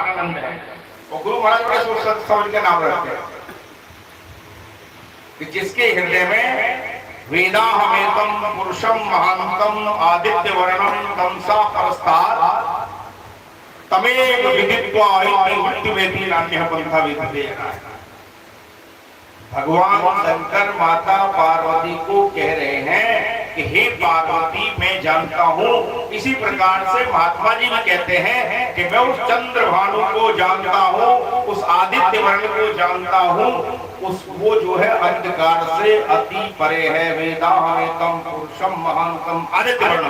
ज्ञानानंद है, और गुरु महाराज बड़े सोच समझ के नाम रखते हैं कि जिसके हृदय में वेदाहमेतम पुरुषम महांतम आदित्य वर्णम तमसा परस्तात् तमेव विदित्वा मृत्युमेति नान्यः पंथा विद्यते। भगवान शंकर माता पार्वती को कह रहे हैं कि हे पार्वती मैं जानता हूँ। इसी प्रकार से महात्मा जी भी कहते हैं कि मैं उस चंद्र भानु को जानता हूँ, उस आदित्य वर्ण को जानता हूँ, उस वो जो है अंधकार से अति परे है। वेदाहमेतम पुरुषम महांतम आदित्य वर्ण,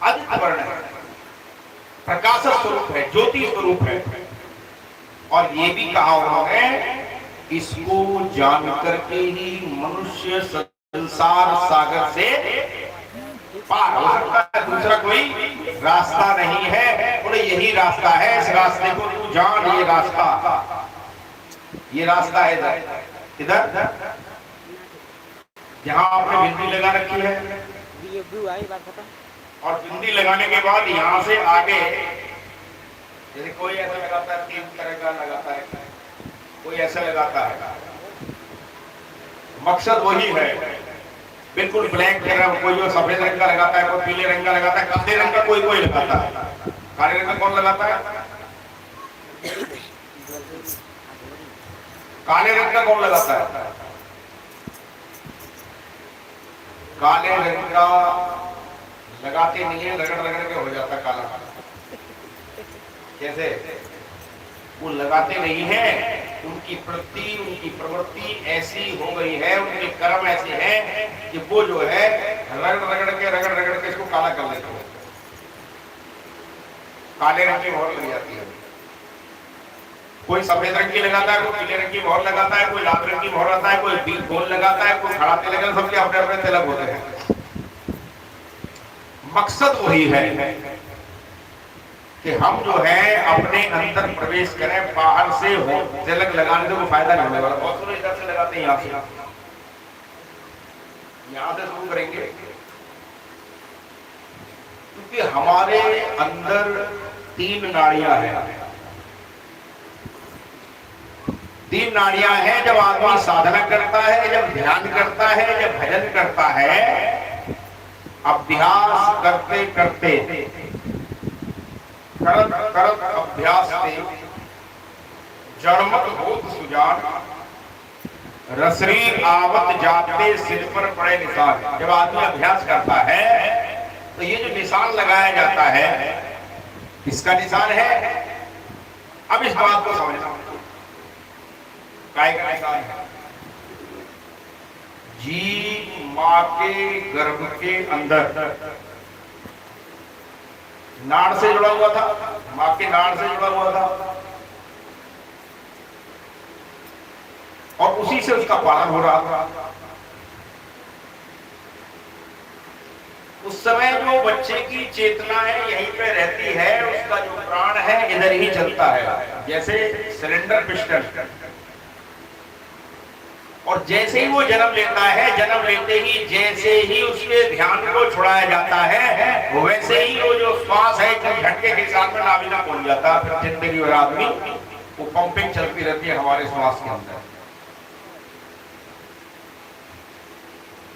आदित्य वर्ण है, प्रकाश स्वरूप है, ज्योति स्वरूप है। और ये भी कहा उन्होंने इसको जान करके ही मनुष्य संसार सागर से पार हो सकता है, दूसरा कोई रास्ता नहीं है। बोले यही रास्ता है, इस रास्ते को तू जान। ये रास्ता है इधर जहां आपने बिंदी लगा रखी है, और बिंदी लगाने के बाद यहाँ से आगे जैसे कोई ऐसा लगाता है, 3 तरह का लगाता है, कोई ऐसा लगाता है, मकसद वही है। बिल्कुल ब्लैक कलर, कोई जो सफेद रंग का लगाता है, कोई पीले रंग का लगाता है, काले रंग का कोई लगाता है। काले रंग का कौन लगाता है? काले रंग का कौन लगाता है? काले रंग का लगाते नहीं है, रगड़ रगड़ के हो जाता काला। कैसे? वो लगाते नहीं है, उनकी प्रवृत्ति ऐसी हो गई है, उनके कर्म ऐसे हैं कि वो जो है रगड़ रगड़ के इसको काला कर लेते हैं। काले रंग की मोहर लग जाती है। कोई सफेद रंग की लगाता है, कोई पीले रंग की मोहर लगाता है, कोई लाल रंग की मोहर लगाता है, कोई बीच गोल लगाता है, कोई खड़ा तिलक लगाता है। सबके अपने अपने तिलक होते हैं। मकसद वही है कि हम जो है अपने अंदर प्रवेश करें, बाहर से हो तिलक लगाने से कोई फायदा नहीं होने वाला। बहुत लोग इधर से लगाते हैं, यहाँ से शुरू करेंगे, क्योंकि हमारे अंदर 3 नाड़ियां हैं। 3 नाड़ियां हैं। जब आदमी साधना करता है, जब ध्यान करता है, जब भजन करता है, अभ्यास करते करते करत अभ्यास से जड़मत होत सुजान, रसरी आवत जाते सिर पर पड़े निशान। जब आदमी अभ्यास करता है तो ये जो निशान लगाया जाता है, किसका निशान है? अब इस बात को समझना, काय का निशान है? जीव मां के गर्भ के अंदर नाड़ से जुड़ा हुआ था, मां के नाड़ से जुड़ा हुआ था, और उसी से उसका पालन हो रहा था। उस समय जो बच्चे की चेतना है यहीं पे रहती है, उसका जो प्राण है इधर ही चलता है, जैसे सिलेंडर पिस्टन। और जैसे ही वो जन्म लेता है, जन्म लेते ही जैसे ही उसके ध्यान को छुड़ाया जाता है, वैसे ही वो जो श्वास है झटके के साथ में नाभि में पहुंच जाता है। फिर जिंदगी भर आदमी वो पंपिंग चलती रहती है हमारे श्वास के अंदर।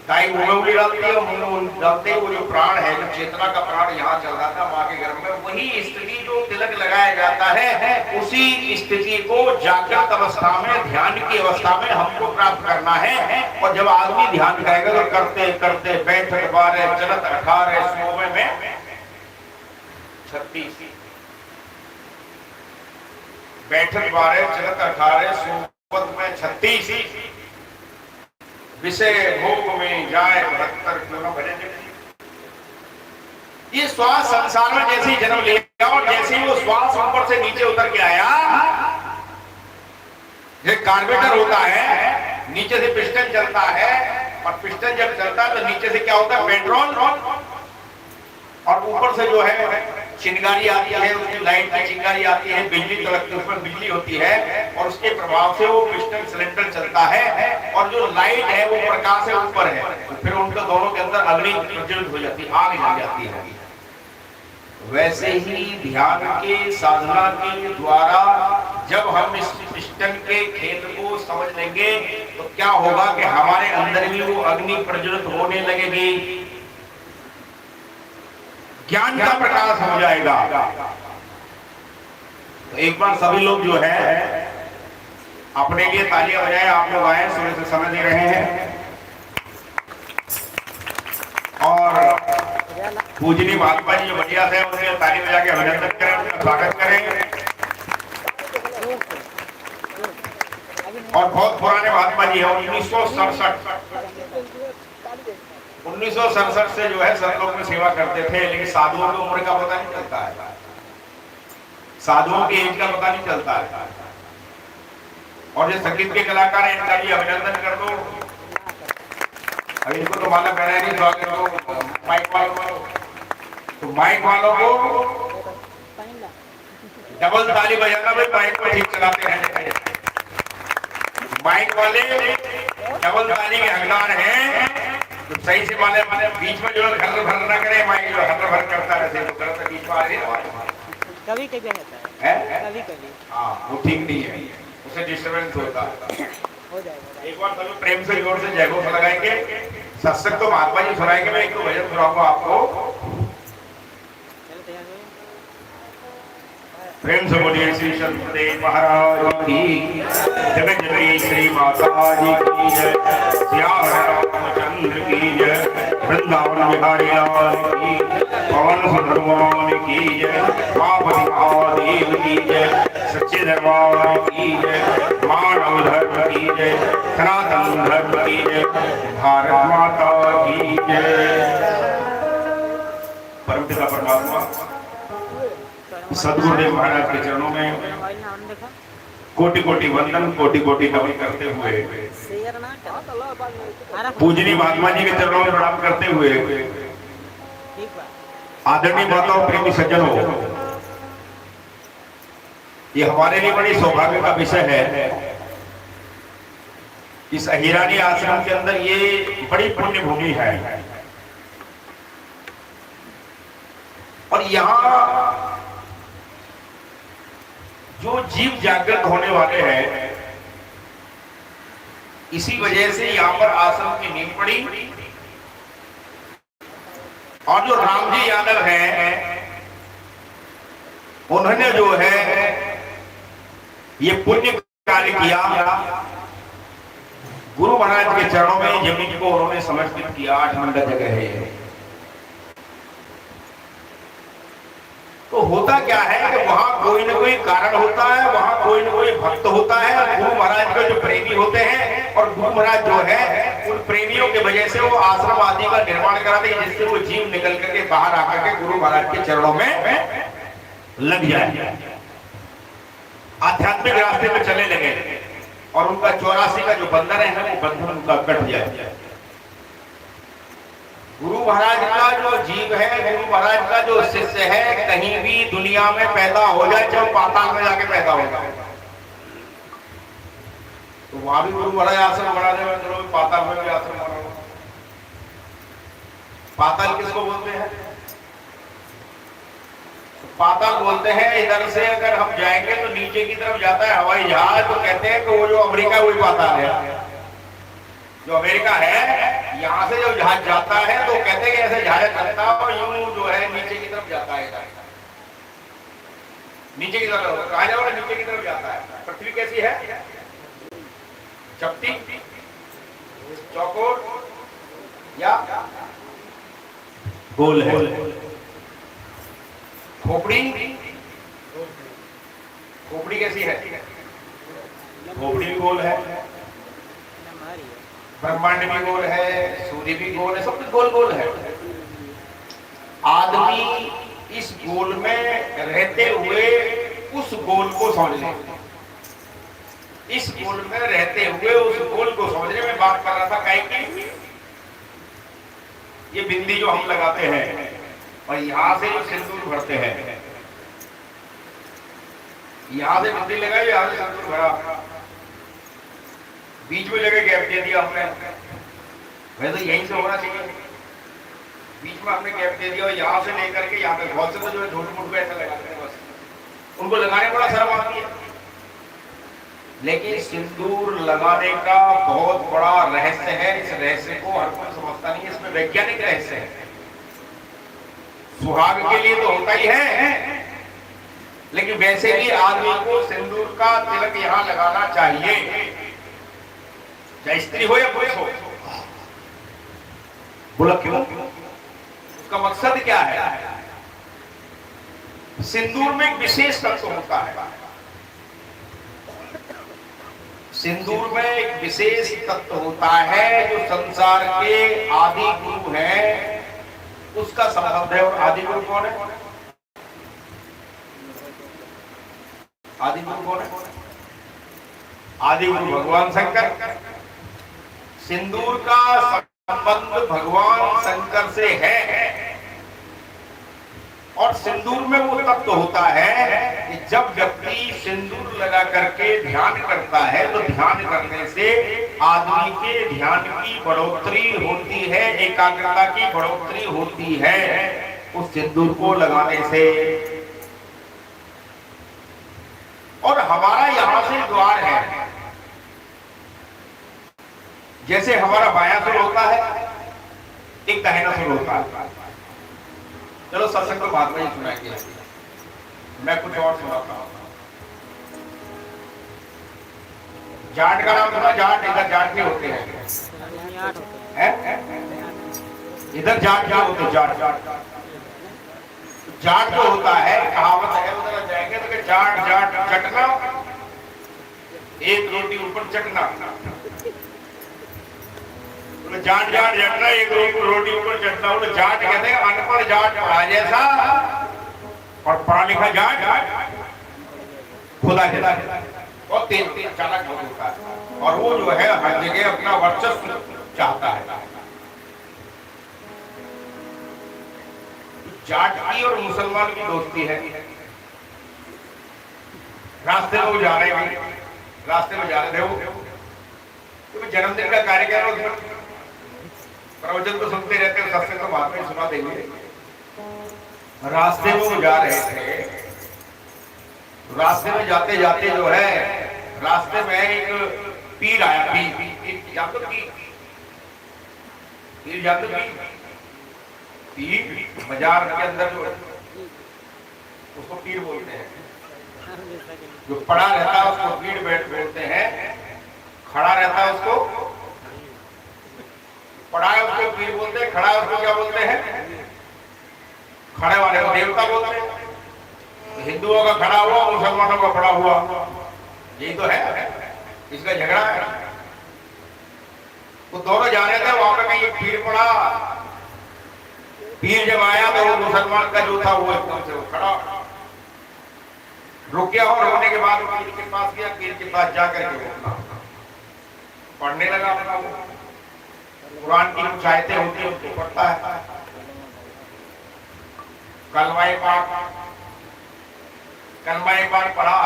दाई मुंह में डालती है, मुंह डालते ही वो जो प्राण है, जो चेतना का प्राण यहाँ चल रहा था माँ के गर्भ में, वही स्थिति जो तिलक लगाया जाता है, उसी स्थिति को जागृत अवस्था में, ध्यान की अवस्था में हमको प्राप्त करना है। और जब आदमी ध्यान करेगा तो करते करते बैठक बारे चलत 18 सोवे में 36, बैठक बारे चलत 18 सोवत में 36, विषय भोग में जाए 72 क्यों न भजन। ये श्वास संसार में जैसे ही जन्म लेगा और जैसे ही वो श्वास ऊपर से नीचे उतर के आया, ये कार्बेटर होता है, नीचे से पिस्टन चलता है, और पिस्टन जब चलता है तो नीचे से क्या होता है? पेट्रोल, और ऊपर से जो है चिंगारी आती है, उसकी लाइट की चिंगारी आती है, बिजली तड़कती है, उसमें बिजली होती है, और उसके प्रभाव से वो पिस्टन सिलेंडर चलता है, और जो लाइट है वो प्रकाश से ऊपर है, फिर उनके दोनों के अंदर अग्नि प्रज्वलित हो जाती है, आग लग जाती है। वैसे ही ध्यान के साधना के द्वारा जब हम इस पिस्टन के खेल को समझ लेंगे तो क्या होगा कि हमारे अंदर भी वो अग्नि प्रज्वलित होने लगेगी, ज्ञान का प्रकाश हो जाएगा। तो एक बार सभी लोग जो है अपने लिए तालियां बजाएं। आप लोग आए, सुबह से समय दे रहे हैं और पूजनीय महात्मा जी जो बढ़िया से उनके ताली बजा के अभिनंदन करें, उनका स्वागत करें। और बहुत पुराने महात्मा जी हैं, 1967 से जो है संतों में सेवा करते थे, लेकिन साधुओं की उम्र का पता नहीं चलता है, साधुओं की एज का पता नहीं चलता है। और जो संगीत के कलाकार हैं इनका भी अभिनंदन कर दो। अब इनको तो माला कराया नहीं, स्वागत हो माइक वालों को, तो माइक वालों को डबल ताली बजाना भाई, माइक को ठीक चलाते हैं। माइक वाले डबल ताली के हकदार हैं, तो सही से माने बीच में जो हर भर ना करे, माइक जो हर भर करता है तो करता बीच में आ रही है, कभी कभी होता है, कभी कभी हाँ वो ठीक नहीं है, उसे डिस्टर्बेंस होता है। हो जाएगा। एक बार सभी प्रेम से जोर से जय घोष लगाएंगे। सत्संग तो महात्मा जी सुनाएंगे, मैं एक तो भजन सुनाऊंगा आपको। प्रेम से बोलिए श्री सत्यदेव महाराज की जगत जननी श्री माता जी की जय, श्याम रामचंद्र की जय, वृंदावन बिहारी लाल की, पवन सुंदरमान की जय, मापति महादेव की जय, सच्चे दरबार की जय, मानव धर्म की जय, सनातन धर्म की जय, भारत माता की जय। परमपिता परमात्मा सदगुरुदेव महाराज के चरणों में कोटि कोटि वंदन, कोटि कोटि नमन करते हुए, पूजनीय महात्मा जी के चरणों में प्रणाम करते हुए, आदरणीय माताओं, प्रेमी सज्जनों, ये हमारे लिए बड़ी सौभाग्य का विषय है। इस अहिरानी आश्रम के अंदर ये बड़ी पुण्य भूमि है और यहाँ जो जीव जागृत होने वाले हैं, इसी वजह से यहाँ पर आश्रम की नींव पड़ी। और जो राम जी यादव हैं, उन्होंने जो है ये पुण्य कार्य किया, गुरु महाराज के चरणों में जमीन को उन्होंने समर्पित किया। 8 नंबर जगह है ये। तो होता क्या है कि वहां कोई ना कोई कारण होता है, वहां कोई ना कोई भक्त होता है, गुरु महाराज के जो प्रेमी होते हैं, और गुरु महाराज जो है उन प्रेमियों के वजह से वो आश्रम आदि का निर्माण कराते हैं, जिससे वो जीव निकल करके बाहर आकर के गुरु महाराज के चरणों में लग जाए, आध्यात्मिक रास्ते में चले लगे और उनका 84 का जो बंधन है वो बंधन उनका कट जाए। गुरु महाराज का जो जीव है, गुरु महाराज का जो शिष्य है, कहीं भी दुनिया में पैदा हो जाए, चाहे पाताल में जाके पैदा हो जाए, तो वहां भी गुरु महाराज आश्रम बना दे, पाताल में भी आश्रम बना। पाताल किसको बोलते हैं? पाताल बोलते हैं इधर से अगर हम जाएंगे तो नीचे की तरफ जाता है हवाई जहाज, तो कहते हैं कि वो जो अमेरिका वही पाताल है। जो अमेरिका है, यहाँ से जो जहाज जाता है तो कहते हैं कि ऐसे जहाज चलता है और यूं जो है नीचे की तरफ जाता है, नीचे की तरफ। कहा जाओ नीचे की तरफ जाता है। पृथ्वी कैसी है? चपटी, चौकोर या गोल है? खोपड़ी, खोपड़ी कैसी है? खोपड़ी भी गोल है, ब्रह्मांड भी गोल है, सूर्य भी गोल है, सब कुछ गोल गोल है। आदमी इस गोल में रहते हुए उस गोल को समझ ले, इस गोल में रहते हुए उस गोल को समझने में बात कर रहा था। कहीं ये बिंदी जो हम लगाते हैं और यहां से जो सिंदूर भरते हैं, यहां से बिंदी लगाई, यहां से सिंदूर भरा, बीच में जगह गैप दे दिया हमने। वैसे यहीं से होना चाहिए, बीच में हमने गैप दे दिया, यहाँ से लेकर के यहाँ तक बहुत से तो जो है झूठ मूठ को ऐसा लगाते हैं, बस उनको लगाने बड़ा शर्म आती है। लेकिन सिंदूर लगाने का बहुत बड़ा रहस्य है। इस रहस्य को हर कोई समझता नहीं है, इसमें वैज्ञानिक रहस्य है। सुहाग के लिए तो होता ही है, लेकिन वैसे भी आदमी को सिंदूर का तिलक यहाँ लगाना चाहिए, चाहे स्त्री हो या पुरुष हो। बोला क्यों? उसका मकसद क्या है? सिंदूर में एक विशेष तत्व होता है। सिंदूर में एक विशेष तत्व होता है जो संसार के आदि गुरु हैं, उसका संबंध है। और आदि गुरु कौन है? आदि गुरु कौन है? आदि गुरु भगवान शंकर। सिंदूर का संबंध भगवान शंकर से है। और सिंदूर में वो तत्व होता है कि जब व्यक्ति सिंदूर लगा करके ध्यान करता है तो ध्यान करने से आदमी के ध्यान की बढ़ोतरी होती है, एकाग्रता की बढ़ोतरी होती है उस सिंदूर को लगाने से। और हमारा यहां से द्वार है, जैसे हमारा बायां सुर होता है, एक दाहिना सुर होता है। चलो सत्संग तो बाद में ही सुनाएंगे, मैं कुछ और सुनाता हूं। जाट का नाम सुना? जाट, इधर जाट भी होते हैं, इधर जाट क्या होते? जाट जाट जो होता है, कहावत है, उधर जाएंगे तो जाट जाट चटना, एक रोटी ऊपर चटना। जाट जाट जटना, एक रोटी ऊपर चटना। उन्हें जाट कहते हैं अनपढ़ जाट पढ़ा जैसा, और पढ़ा लिखा जाट खुदा जैसा। और तेज तेज चालाक होता है, और वो जो है हर जगह अपना वर्चस्व चाहता है। जाट की और मुसलमान की दोस्ती है। रास्ते में वो जा रहे हैं, रास्ते में जा रहे थे वो, तो जन्मदिन का कार्यक्रम, उसमें प्रवचन तो सुनते रहते हो, सत्संग तो बाद में सुना देंगे। रास्ते में वो जा रहे थे, रास्ते में जाते जाते जो है रास्ते में एक पीर आया। पीर जाते पीर बाजार के अंदर जो उसको पीर बोलते हैं, जो पड़ा रहता है उसको पीर बैठ बोलते हैं, खड़ा रहता है उसको पड़ा है उसको पीर बोलते हैं, खड़ा है उसको क्या बोलते हैं? खड़े वाले को देवता बोलते हैं। हिंदुओं का खड़ा हुआ, मुसलमानों का पड़ा हुआ, यही तो है, इसका झगड़ा है। वो दोनों जा रहे थे, वहां पे कहीं पीर पड़ा। पीर जब आया तो वो मुसलमान का जो था वो एकदम से वो खड़ा रुक गया, और रोने के बाद पीर के पास गया, पीर के पास जाकर के पढ़ने लगा अपना कुरान की कुछ आयतें होती है उसको पढ़ता है, कलमाए पाक पढ़ा।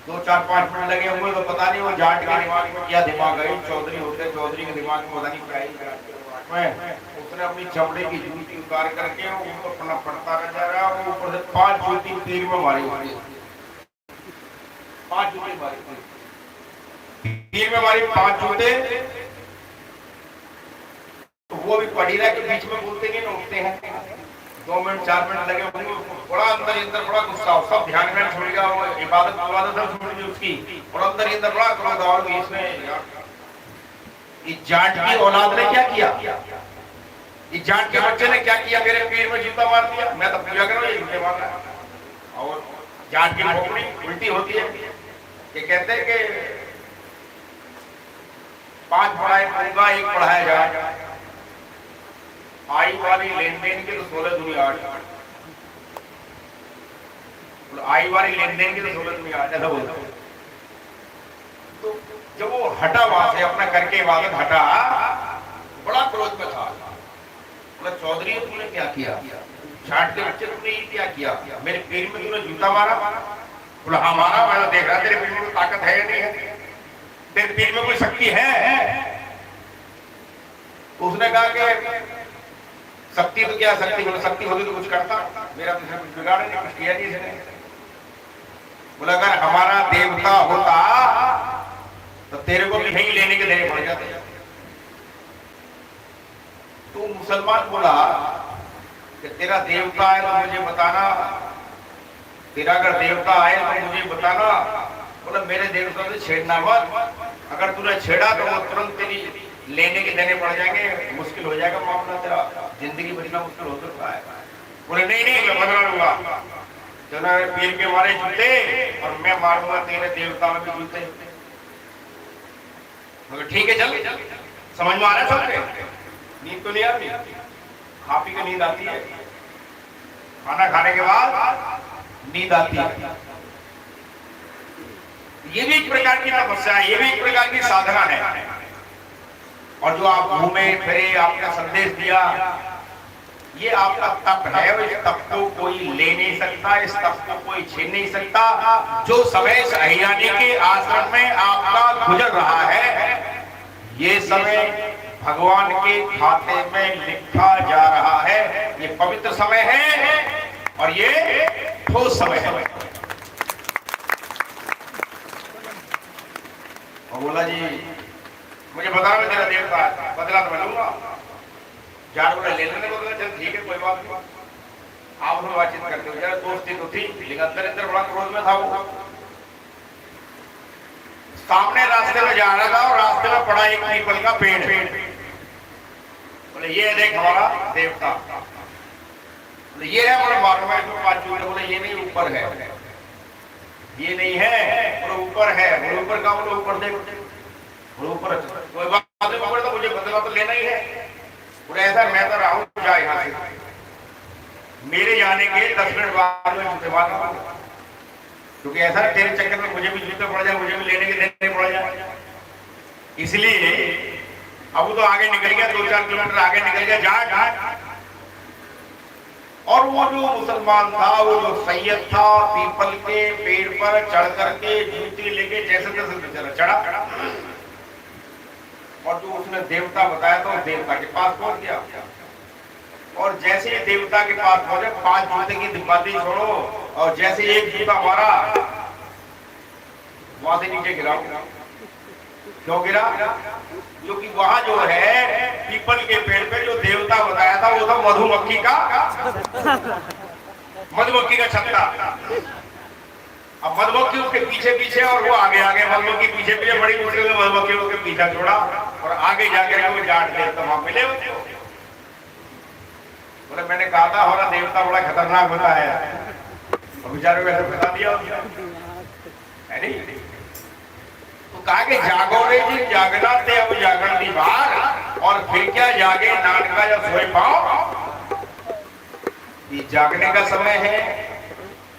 2-4-5 मिनट लगे हुए तो पता नहीं वो जाट के दिमाग में क्या दिमाग है। चौधरी होते, चौधरी के दिमाग में पता नहीं क्या है। उसने अपनी चमड़े की जूती उतार करके वो अपना पढ़ता रह जा रहा है। ऊपर से 5 जूती पीर में मारी, 5 जूती मारी पीर में मारी, 5 जूते। तो वो भी पढ़ी रहा कि बीच में बोलते नहीं ना, उठते हैं। 2 मिनट 4 मिनट लगे, बड़ा अंदर बड़ा गुस्सा हो, सब ध्यान में छोड़ गया, वो इबादत सब छोड़ दी उसकी, और अंदर बड़ा क्रोध और इसमें इस जाट की औलाद ने क्या किया, इस जाट के बच्चे ने क्या किया, मेरे पेट में जूता मार दिया, मैं तो पूजा करूँ ये जूते मारना। और जाट की खोपड़ी उल्टी होती है कि कहते हैं कि 5 पढ़ाए पूंगा, 1 पढ़ाया जाए। आई वाली लेन देन के तो 16 दुनिया 8, आई वाली लेन देन के तो 16 दुनिया 8 ऐसा बोलते। तो जब वो हटा वहां से, अपना करके इबादत हटा, बड़ा क्रोध में था। बोला चौधरी तुमने क्या किया, छाट के बच्चे तुमने ये क्या किया, मेरे पेट में तूने जूता मारा। बोला हाँ मारा, मैं देख रहा तेरे पेट में ताकत है या नहीं है, तेरे पेट में कोई शक्ति है। उसने कहा कि शक्ति तो क्या, शक्ति बोला शक्ति होती तो कुछ करता, मेरा तो कुछ बिगाड़ा नहीं, कुछ किया नहीं इसने। बोला अगर हमारा देवता होता तो तेरे को भी यही लेने के देने पड़ जाते। तो मुसलमान बोला कि तेरा देवता है तो मुझे बताना, तेरा अगर देवता है तो मुझे बताना। बोला मेरे देवता से छेड़ना मत, अगर तूने छेड़ा तो वो तुरंत तेरी लेने के देने पड़ जाएंगे, मुश्किल हो जाएगा मामला, तेरा जिंदगी बचना मुश्किल हो सकता है। बोले नहीं नहीं मैं बदला लूंगा, चलो पीर के मारे जूते और मैं मारूंगा तेरे देवता में भी जूते। मगर ठीक है चल, समझ में आ रहा है सबके? नींद तो नहीं आती, खा पी के नींद आती है, खाना खाने के बाद नींद आती है। ये भी एक प्रकार की तपस्या है, ये भी एक प्रकार की साधना है। और जो आप घूमे फिरे, आपका संदेश दिया, ये आपका तप है और इस तप को कोई ले नहीं सकता, इस तप को कोई छीन नहीं सकता। जो समय अहियानी के आश्रम में आपका गुजर रहा है, ये समय भगवान के खाते में लिखा जा रहा है। ये पवित्र समय है और ये ठोस समय है। और बोला जी मुझे बता रहा तेरा देवता बदला तो मैं लूंगा, चार बोला ले लेने बदला, चल ठीक है कोई बात नहीं, आप लोग बातचीत करते हो, जरा दोस्ती तो थी लेकिन अंदर अंदर बड़ा क्रोध में था वो। सामने रास्ते में जा रहा था और रास्ते में पड़ा एक पीपल का पेड़, बोले ये देख हमारा देवता, बोले ये है, बोले मालूम है इसमें 5 चूहे, बोले ये नहीं ऊपर है, ये नहीं है, बोले ऊपर है, बोले ऊपर का, बोले ऊपर देख, बोले ऊपर कोई बात नहीं, बोले तो मुझे बदला तो लेना ही है। बोले ऐसा मैं तो राहु जा यहाँ से, मेरे जाने के 10 मिनट बाद में जूते मारूंगा, क्योंकि ऐसा तेरे चक्कर में मुझे भी जूते पड़ जाए, मुझे भी लेने के देने पड़ जाए। इसलिए अब तो आगे निकल गया, 2-4 किलोमीटर आगे निकल गया, जा। और वो जो मुसलमान था, वो जो सैयद था, पीपल के पेड़ पर चढ़ करके जूती लेके जैसे तैसे चढ़ा, और जो उसने देवता बताया तो देवता के पास पहुंच गया। और जैसे ही देवता के पास पहुंचे, 5 जूते की बातें छोड़ो, और जैसे एक जूता मारा वहां से नीचे गिरा। क्यों गिरा? क्योंकि वहां जो है पीपल के पेड़ पे जो देवता बताया था वो था मधुमक्खी का छत्ता। अब मधुमक्खी उसके पीछे पीछे और वो आगे आगे, मधुमक्खी पीछे पीछे, बड़ी मुश्किल में मधुमक्खी उसके पीछा छोड़ा और आगे जाकर वो जाट देवता वहां मिले। बोले मैंने कहा था हमारा देवता बड़ा खतरनाक होता है, और बेचारे को ऐसे बता दिया है नहीं। तो कहा कि जागो रे जी जागना थे, अब जागरण दी बार, और फिर क्या जागे नानका या सोए पाओ। ये जागने का समय है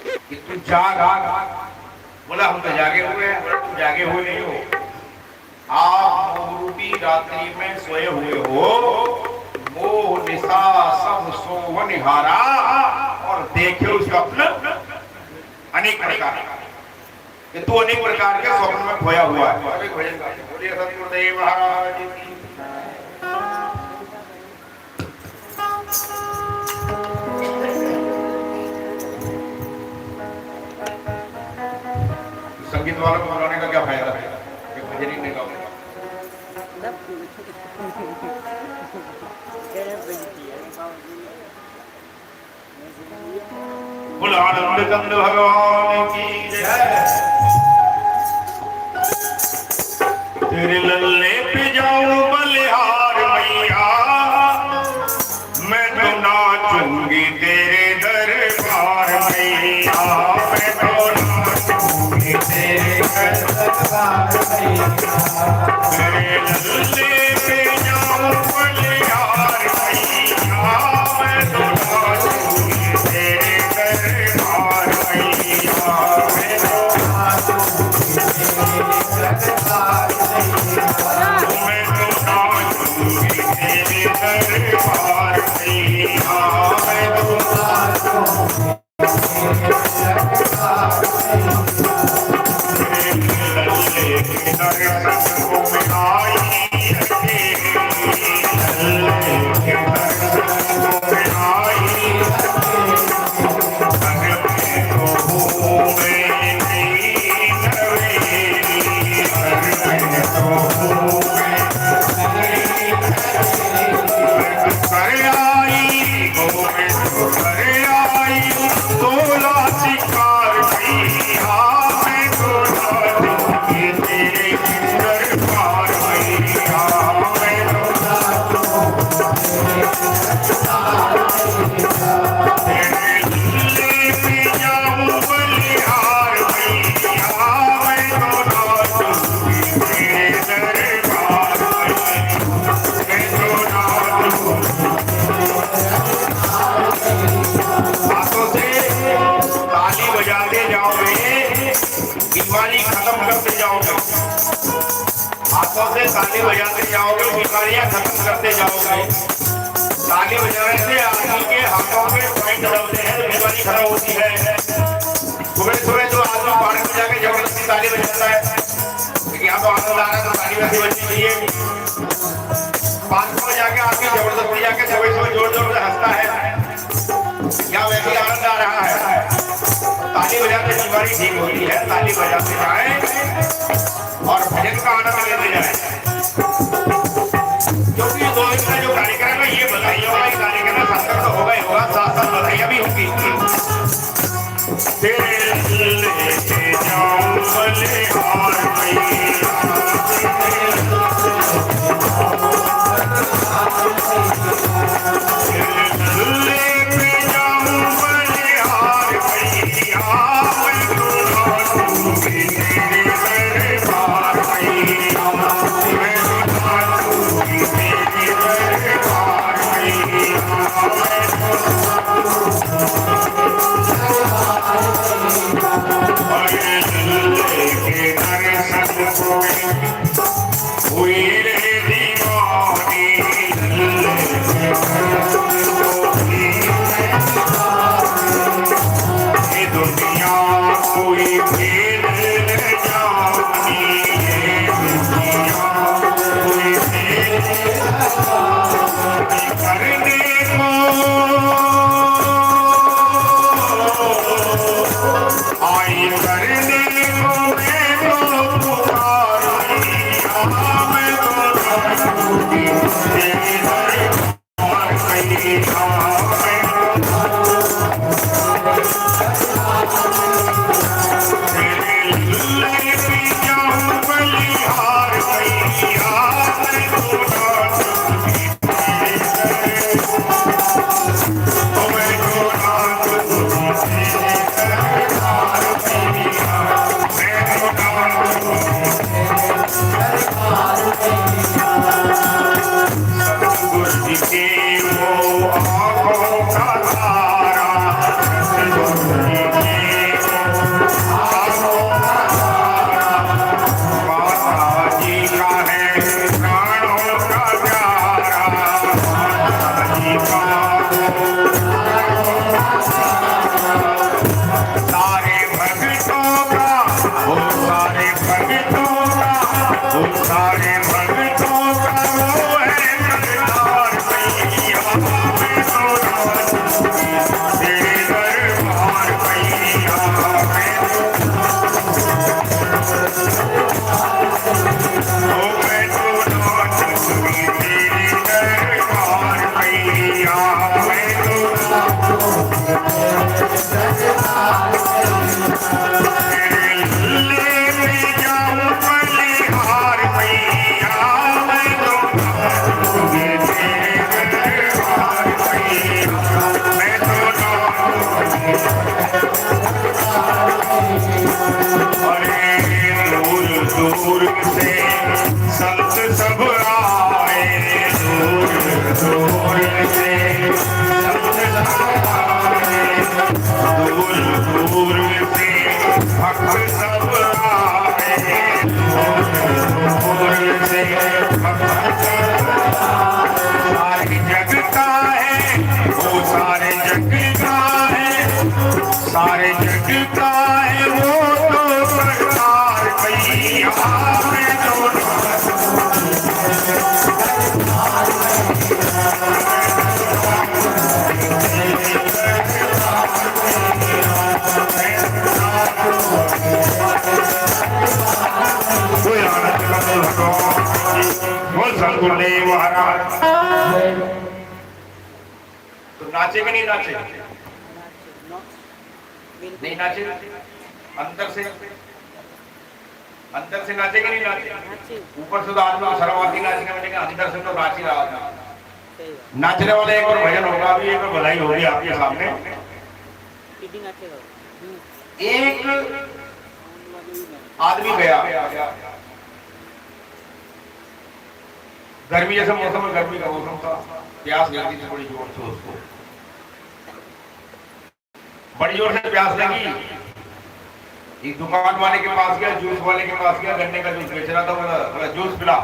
कि तू जाग। बोला हम तो जागे हुए हैं। तुम जागे हुए नहीं हो, आप मोहरूपी रात्रि में सोए हुए हो। मोह निशा सब सोवनिहारा, और देखे उस स्वप्न अनेक प्रकार कि तू अनेक प्रकार के स्वप्न में खोया हुआ है। बोलिए सतगुरुदेव महाराज की। संगीत वालों को बुलाने का क्या फायदा है, भजन ही नहीं गाओगे। बोल आनंद कंद भगवान की जय। तेरे लल्ले पे जाऊं बलिहार मैया, मैं तो नाचूंगी तेरे दरबार मैया, मैं तो नाचूंगी तेरे दरबार मैया। तेरे लल्ले पे जाऊं बलिहार मैया, मैं तो नाचूंगी तेरे दरबार मैया, मैं तो नाचूंगी तेरे दरबार मैया, मैं तो नाचूंगी तेरे दरबार मैया, मैं तो नाचूंगी तेरे दरबार मैया। तेरे लल्ले के दर्शन को मैं आई हाथों से ताली बजाते जाओगे, बीमारियां खत्म करते जाओगे। ताली बजाने से आदमी के हाथों में पॉइंट दबते हैं तो बीमारी खत्म होती है। सुबह सुबह जो आदमी पार्क में जाके जबरदस्ती ताली बजाता है, लेकिन यहाँ तो आनंद आ रहा है तो ताली वैसी बजनी चाहिए। पार्क में जाके आदमी जबरदस्ती जाके सुबह सुबह जोर जोर से हंसता है, या वैसे आनंद आ रहा है। ताली बजाते बीमारी ठीक होती है। ताली बजाते जाए और भजन का आनंद लेते जाए, क्योंकि दो दिन का जो कार्यक्रम है ये बधाई होगा, ये कार्यक्रम में संकट तो होगा ही होगा, साथ साथ बधाइयां भी होंगी। लेके जाऊं बलिहार मैया, सारे जग का है वो तो सरकार मैया में बोल सतगुरुदेव महाराज। तो नाचे कि नहीं नाचे? नहीं नाचे, अंदर से नाचे कि नहीं नाचे? ऊपर से तो आदमी शर्माती नाचने में, लेकिन अंदर से तो नाच ही रहा था। नाचने वाले एक और भजन होगा, अभी एक और बधाई होगी आपके सामने। एक आदमी गया गर्मी जैसे मौसम में, गर्मी का मौसम था, प्यास लगी थी बड़ी जोर से, उसको बड़ी जोर से प्यास लगी। एक दुकान वाले के पास गया, जूस वाले के पास गया, गन्ने का जूस बेच रहा था, बोला जूस पिला,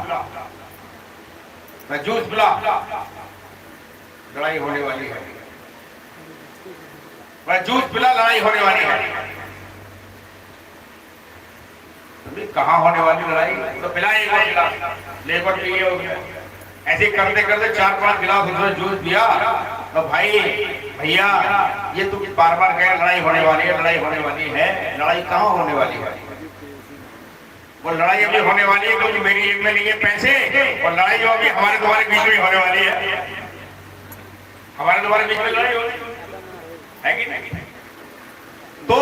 मैं जूस पिला। लड़ाई होने वाली है, मैं जूस पिला, लड़ाई होने वाली है। कहाँ होने वाली लड़ाई, तो पिलाए एक गिलास, लेबर पिए हो गया। ऐसे करते करते 4-5 गिलास उसने जूस पिया। तो भाई भैया ये तो बार बार कह लड़ाई होने वाली है, लड़ाई होने वाली है। लड़ाई कहाँ होने वाली है? वो लड़ाई अभी होने वाली है क्योंकि मेरी जेब में नहीं है पैसे, और लड़ाई जो अभी हमारे तुम्हारे बीच में होने वाली है। हमारे तुम्हारे बीच में लड़ाई है कि नहीं? तो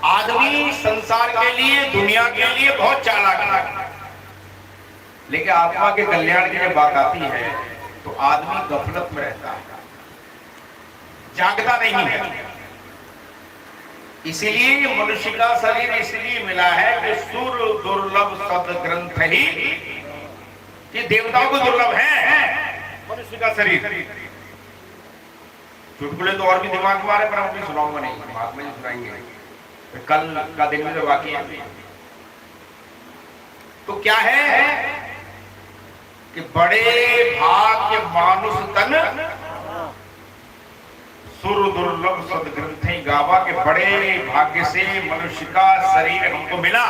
आदमी संसार के लिए, दुनिया के लिए बहुत चालाक है, लेकिन आत्मा के कल्याण की जब बात आती है तो आदमी गफलत में रहता है, जागता नहीं है। इसीलिए मनुष्य का शरीर इसलिए मिला है कि सुर दुर्लभ सद ग्रंथ ही, कि देवताओं को दुर्लभ है मनुष्य का शरीर। चुटकुले तो और भी दिमाग मारे, पर हम सुनाऊंगा नहीं, महात्मा जी सुनाएंगे। कल का दिन में वाकई तो क्या है कि बड़े भाग्य मानुष तन सुर दुर्लभ सदग्रंथि गावा, के बड़े भाग्य से मनुष्य का शरीर हमको मिला।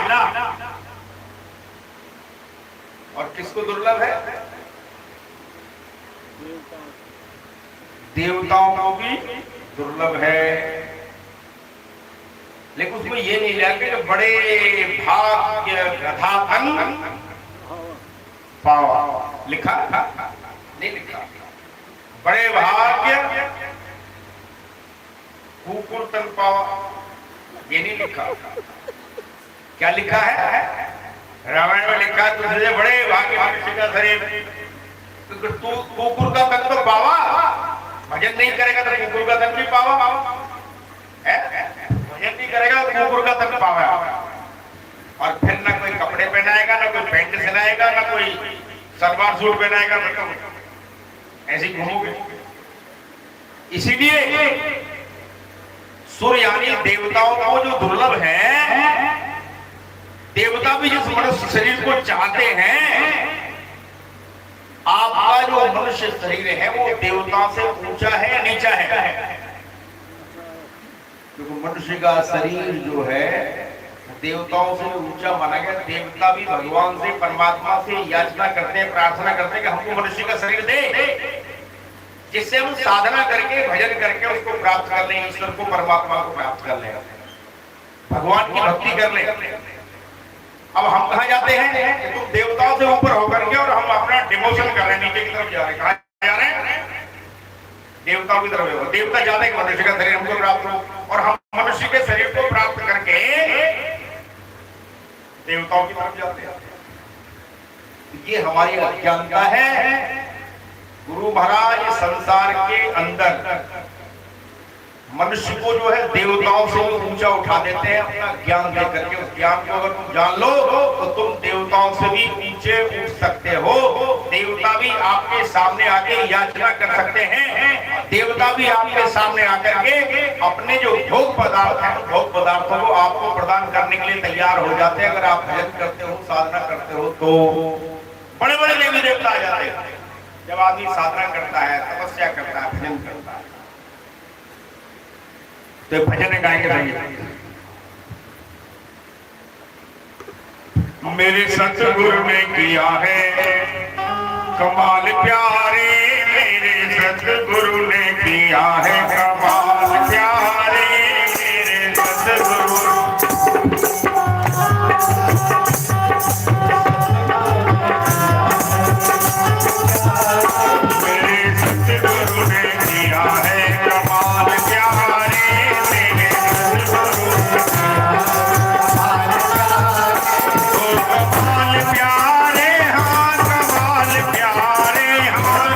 और किसको दुर्लभ है? देवताओं को भी दुर्लभ है, लेकिन उसमें ये नहीं लिया कि बड़े भाग्य गधातन पावा, लिखा नहीं लिखा। बड़े भाग्य कुकुर तन पावा, ये नहीं लिखा। क्या लिखा है? रामायण में लिखा है तुझे बड़े भाग्य मनुष्य का शरीर, तो तू कुकुर का तन तो पावा, भजन नहीं करेगा तो कुकुर का तन भी पावा, भजन नहीं करेगा तो कुकुर का तन पावा। और फिर ना कोई कपड़े पहनाएगा, ना कोई पैंट सिलाएगा, ना कोई सलवार सूट पहनाएगा, मतलब ऐसे ही घूमोगे। इसीलिए सूर्य यानी देवताओं को जो दुर्लभ है, देवता भी जिस मनुष्य शरीर को चाहते हैं, आपका जो मनुष्य शरीर है वो देवता से ऊंचा है या नीचा है? क्योंकि मनुष्य का शरीर जो है देवताओं से ऊंचा माना गया। देवता भी भगवान से, परमात्मा से याचना करते हैं, प्रार्थना करते हैं कि हमको मनुष्य का शरीर दे, जिससे हम साधना करके, भजन करके उसको प्राप्त कर लें, ईश्वर को, परमात्मा को प्राप्त कर लें, भगवान की भक्ति कर लें। अब हम कहाँ जाते हैं कि तुम देवताओं से ऊपर होकर के, और हम अपना डिमोशन कर रहे हैं, नीचे की तरफ जा रहे हैं। कहाँ जा रहे हैं? देवताओं की तरफ। देवता चाहते हैं कि मनुष्य का शरीर हमको प्राप्त हो, और हम मनुष्य के शरीर को प्राप्त करके देवताओं की तरफ जाते हैं। ये हमारी अज्ञानता है। गुरु महाराज संसार के अंदर मनुष्य को जो है देवताओं से ऊंचा उठा देते हैं अपना ज्ञान दे करके। उस ज्ञान को अगर तुम जान लो तो तुम देवताओं से भी ऊंचे उठ सकते हो। देवता भी आपके सामने आके याचना कर सकते हैं। देवता भी आपके सामने आकर के अपने जो भोग पदार्थ है, भोग पदार्थों को आपको प्रदान करने के लिए तैयार हो जाते हैं। अगर आप भजन करते हो, साधना करते हो, तो बड़े बड़े देवी देवता आ जाते हैं। जब आदमी साधना करता है, तपस्या करता है, भजन करता है, तो भजन गाएंगे। मेरे सतगुरु ने किया है कमाल प्यारे, मेरे सतगुरु ने किया है कमाल प्यारे, मेरे सतगुरु। मेरे सतगुरु ने किया है कमाल प्यारे, मेरे सतगुरु। कमाल प्यारे, हाँ कमाल प्यारे, हाँ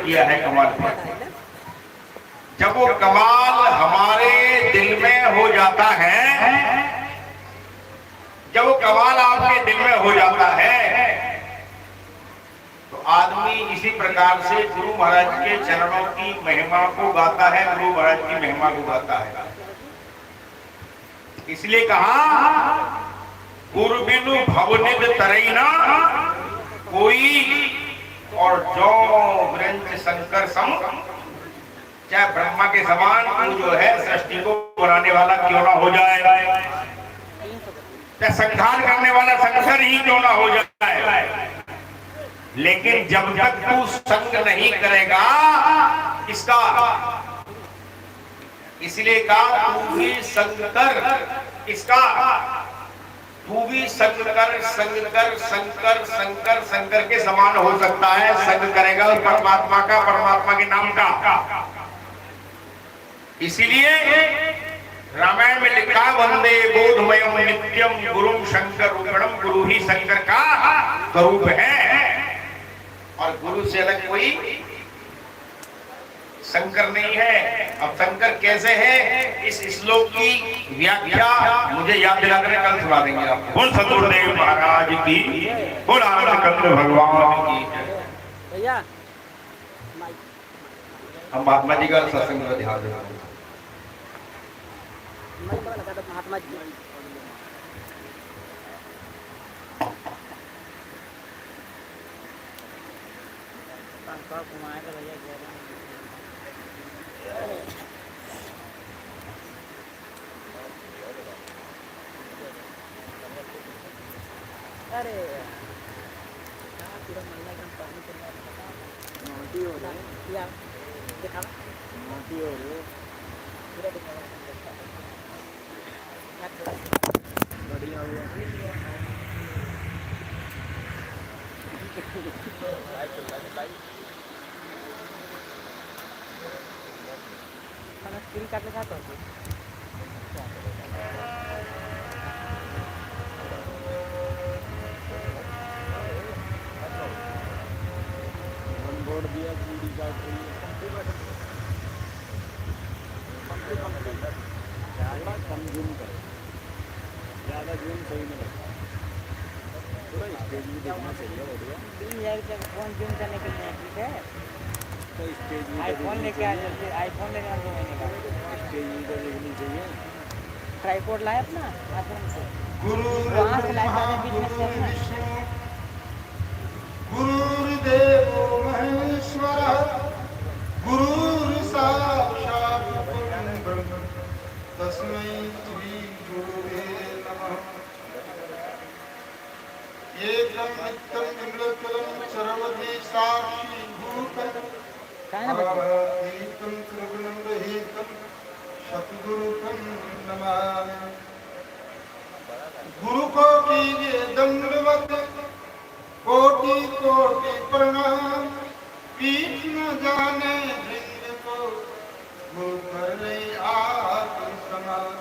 किया है कमाल पर। जब वो कमाल हमारे दिल में हो जाता है, जब वो कमाल आपके दिल में हो जाता है, तो आदमी इसी प्रकार से गुरु महाराज के चरणों की महिमा को गाता है, गुरु महाराज की महिमा को गाता है। इसलिए कहा गुरु बिनु भवनिध तरैना कोई, और जो वीरेंद्र शंकर सम, चाहे ब्रह्मा के समान तू जो है सृष्टि को बनाने वाला क्यों ना हो जाए, चाहे संहार करने वाला शंकर ही क्यों ना हो जाए, लेकिन जब तक तू संग नहीं करेगा इसका, इसलिए कहा तू भी संग कर इसका, तू भी संग कर, संग कर, शंकर शंकर शंकर के समान हो सकता है, संग करेगा परमात्मा का, परमात्मा के नाम का। इसीलिए रामायण में लिखा वंदे बोधमयम नित्यम गुरुम शंकर रूपणम, गुरु ही शंकर का स्वरूप है, और गुरु से अलग कोई शंकर नहीं है। अब शंकर कैसे है, इस श्लोक की व्याख्या मुझे याद दिला कर कल सुना देंगे आपको। बोल सतगुरुदेव महाराज की, बोल आनंद कंद भगवान की। भैया हम महात्मा जी का सत्संग में ध्यान देना। महात्मा जी घुमाएगा भैया, अरे पूरा महीना एकदम पानी चल रहा है, मोटी हो रही है, दिखा मोटी हो रही है, पूरा दिखा बढ़िया हुआ। खाना स्किल काटने का तो बोर्ड दिया पूरी काट रही है, कम जूम कर, ज़्यादा जूम सही नहीं लगता, थोड़ा स्टेज भी देखना चाहिए। बढ़िया 3000 रुपये का फोन जूम करने के लिए ठीक है, तो स्टेज भी आईफोन लेके आ जाते, आईफोन लेके 2 महीने का स्टेज भी तो देखनी चाहिए। ट्राईपोड लाए अपना आश्रम से, वहाँ से लाए जाने बीच में से अपना। गुरुर्देवो महेश्वरः गुरुर्साक्षात् परं ब्रह्म तस्मै श्री गुरुवे नमः। एकं नित्यं विमलकलं सर्वधी साक्षीभूतं एकं सर्वगुणं रहितं सद्गुरुं नमामि। गुरु को कीजिए दंडवत कोटि कोटि प्रणाम, पीठ न जाने भिंड को गुरु कर ले आत्म समान।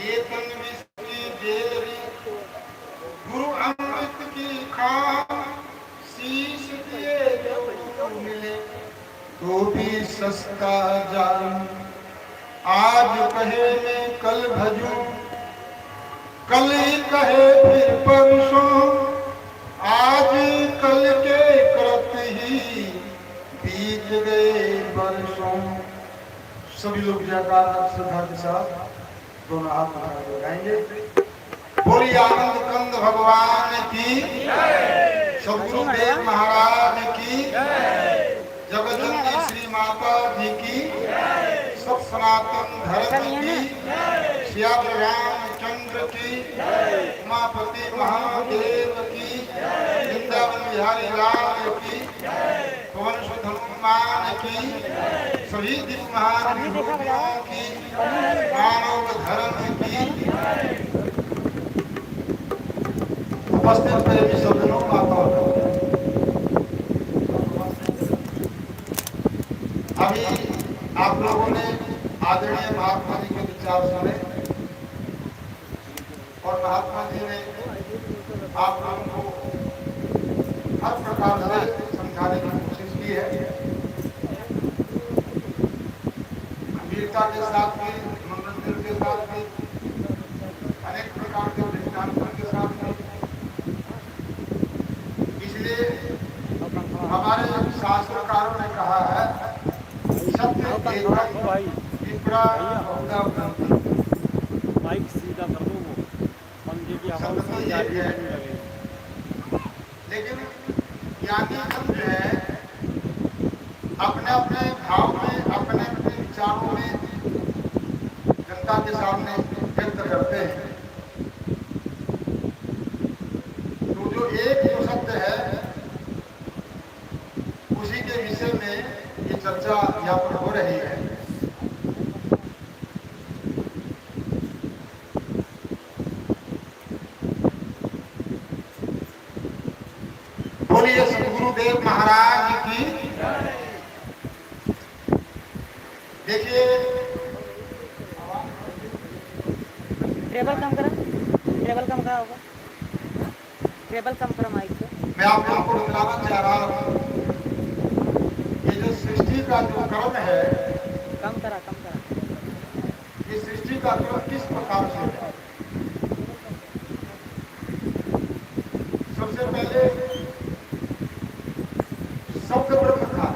ये तन विष की बेरी गुरु अमृत की खान, शीश दिए जो मिले तो भी सस्ता जान। आज कहे मैं कल भजूं, कल ही कहे फिर परसों, आज कल के करत ही बीत गए बरसों। सभी लोग जयकारा श्रद्धा के साथ दोनों हाथ लगाएंगे। बोली आनंद कंद भगवान की, सद्गुरुदेव महाराज की, जगतजननी श्री माता जी की, सब सनातन धर्म की, श्याम रामचंद्र की, उमापति महादेव की, वृंदावन बिहारी लाल की, पवन सुत हनुमान की, सभी दिव्य महाविभूतियों की, मानव धर्म की, उपस्थित प्रेमी सज्जनों माताओं, अभी आप लोगों ने आदरणीय महात्मा जी के विचार सुने और महात्मा जी ने आप लोगों को हर प्रकार से समझाने की कोशिश की। की है, वीरता के साथ भी, मनोरंजन के साथ भी, अनेक प्रकार के दृष्टांतों के साथ भी। इसलिए हमारे शास्त्रकारों ने कहा है सत्य एकम विप्रा बहुधा भ्रमति। बाइक सीधा कर दो, वो पंखे की हवा सत्य उसमें एक जाली है, लगने लगेगी। लेकिन ज्ञानी जन जो है अपने अपने भाव में, अपने अपने विचारों में जनता के सामने व्यक्त करते हैं। तो जो एक जो सत्य है उसी के विषय में ये चर्चा यहाँ पर हो रही है। बोलिए सतगुरुदेव महाराज की। देखिए ट्रेबल कम करा, ट्रेबल कम करा होगा, ट्रेबल कम करा माइक पे। मैं आप लोगों को बताना चाह रहा हूँ ये जो सृष्टि का जो क्रम है, कम करा, कम करा। ये सृष्टि का क्रम किस प्रकार से है। सबसे पहले शब्द ब्रह्म था,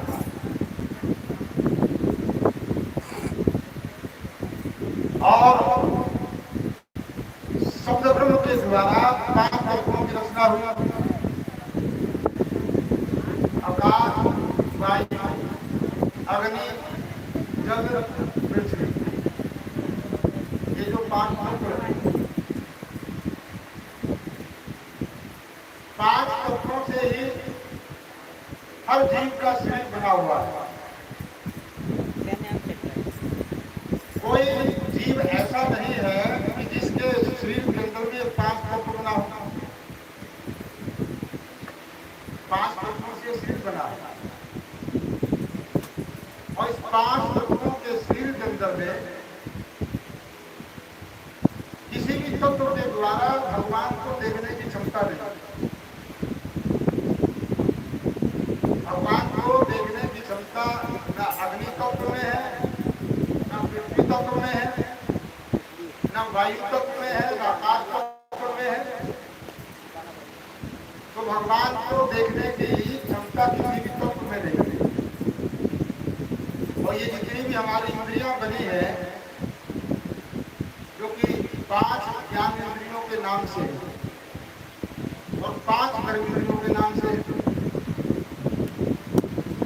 और शब्द ब्रह्म के द्वारा 5 तत्वों की रचना हुई। आकाश, वायु, अग्नि, जल, पृथ्वी, ये जो 5 तत्व हैं, 5 तत्वों से ही हर जीव का शरीर बना हुआ है। कोई जीव ऐसा नहीं है कि जिसके शरीर के अंदर भी 5 तत्व बना हो। 5 तत्वों से शरीर बना है, और इस 5 तत्वों के शरीर के अंदर में किसी भी तत्व के द्वारा भगवान को देखने की क्षमता नहीं। भगवान को देखने की क्षमता न अग्नि तत्व में है, न पृथ्वी तत्व में है, न वायु तत्व में है, न आकाश तत्व में है। तो भगवान को देखने की क्षमता किसी भी तत्व में नहीं है। और ये जितनी भी हमारी इंद्रियां बनी है, जो कि 5 ज्ञान इंद्रियों के नाम से और 5 कर्म इंद्रियों के नाम से।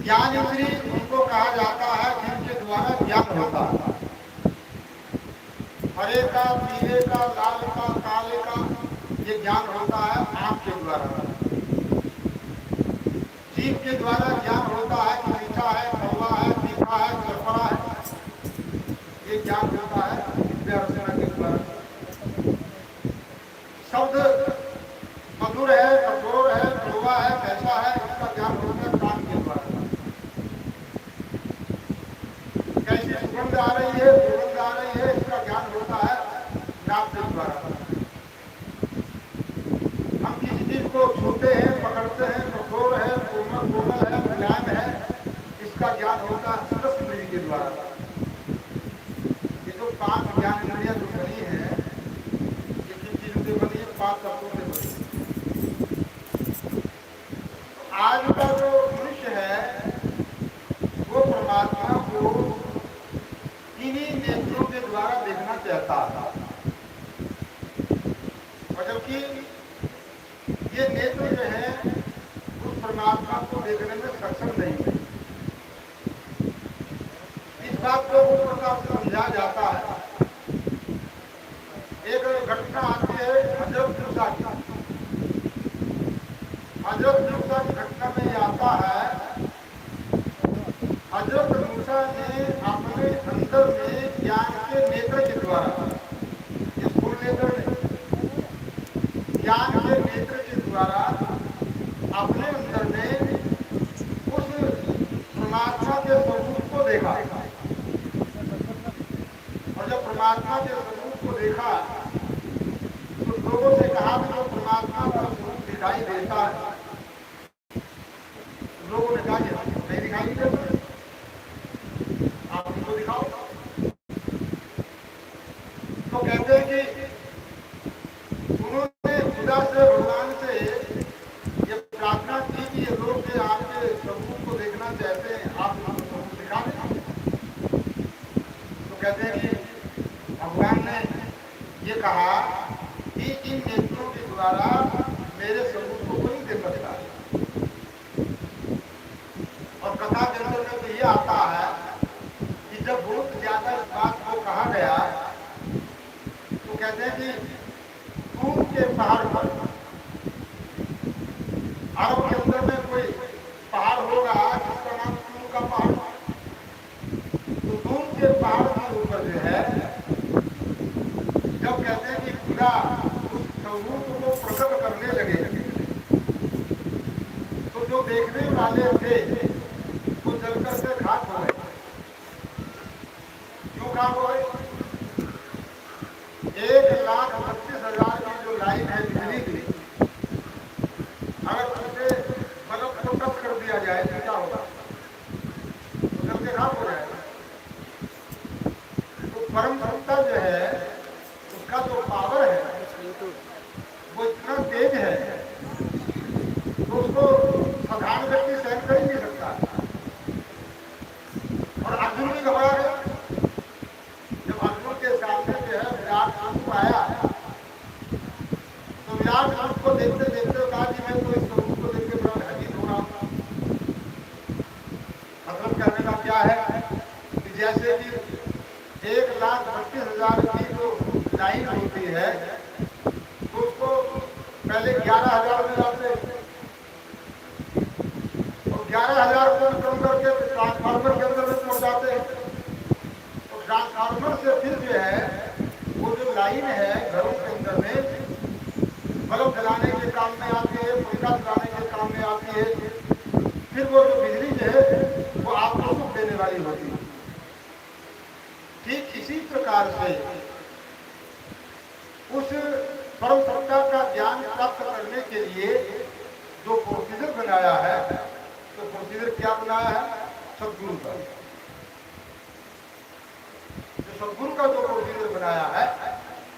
ज्ञान इंद्रिय उनको कहा जाता है जिनके द्वारा ज्ञान होता है। हरे का, पीले का, लाल का, काले का ये ज्ञान होता है आंख के द्वारा। जीभ के द्वारा ज्ञान होता है कि मीठा है, कड़वा है, तीखा है, चरफरा है। ये ज्ञान होता है विद्या रचना के द्वारा। शब्द मधुर है, कठोर है, कड़वा है, कैसा है, इसका ज्ञान होता है कान के द्वारा। कैसी सुगंध आ रही है, दुर्गंध आ रही है, इसका ज्ञान होता है नाक के द्वारा। हम किसी चीज को छूते हैं, पकड़ते हैं, कठोर है, कोमल है, मुलायम है, इसका ज्ञान होता है स्पर्श इंद्रिय के द्वारा। ये जो 5 ज्ञान इंद्रियां जो बनी है, ये किन चीजों से बनी है? 5 तत्वों से बनी है। आज का जो मनुष्य है वो परमात्मा को इन्हीं नेत्रों के द्वारा देखना चाहता था, और जबकि ये नेत्र जो है उस परमात्मा को देखने में सक्षम नहीं है। इस बात को उस प्रकार से समझा जाता है। एक घटना आती है हजरत मूसा की। हजरत मूसा की घटना में आता है, हजरत मूसा ने अपने अंदर में ज्ञान के नेत्र के द्वारा, ये फूल नेत्र नहीं, ज्ञान के नेत्र के द्वारा अपने अंदर में उस परमात्मा के स्वरूप को देखा। और जब परमात्मा के स्वरूप को देखा तो लोगों से कहा कि जो परमात्मा का स्वरूप दिखाई देता है, लोगों ने कहा नहीं इन नेत्रों के द्वारा मेरे स्वरूप को नहीं देख सकता। और कथा के अंदर में तो ये आता है कि जब बहुत ज्यादा इस बात को कहा गया तो कहते हैं कि दूर के पहाड़ पर, अरब के अंदर में कोई पहाड़ होगा जिसका नाम दूर का पहाड़, तो दूर के पहाड़ के ऊपर जो है जब कहते हैं कि खुदा उस स्वरूप को प्रकट करने लगे तो जो देखने वाले थे वो जलकर से खाक हो गए। क्यों खाक हो गए? 1,32,000 की जो लाइन है बिजली की, अगर उसे बल्ब को टच कर दिया जाए तो क्या होगा? तो जल के खाक हो जाएगा। तो परम सत्ता जो है उसका जो पावर है वो इतना तेज है तो उसको साधारण व्यक्ति सहन कर ही नहीं सकता। और अर्जुन भी घबरा गया। जब अर्जुन के सामने जो है विराट स्वरूप आया तो विराट स्वरूप को देखते देखते कहा कि मैं तो इस स्वरूप को देख के बड़ा भयभीत हो रहा हूँ। मतलब कहने का क्या है कि जैसे कि 1,32,000 की जो लाइन होती है तो उसको पहले 11,000 में लाते और 11,000 को कम करके ट्रांसफार्मर के अंदर में पहुंचाते हैं। तो ट्रांसफार्मर से फिर जो है वो जो लाइन है घरों के अंदर में बल्ब जलाने के काम में आती है, पंखा चलाने के काम में आती है। फिर वो जो बिजली जो है वो आपको सुख देने वाली होती है। ठीक इसी प्रकार से उस परम सत्ता का ज्ञान प्राप्त करने के लिए जो प्रोसीजर बनाया है, तो प्रोसीजर क्या बनाया है? सदगुरु का। जो सदगुरु का जो प्रोसीजर बनाया है,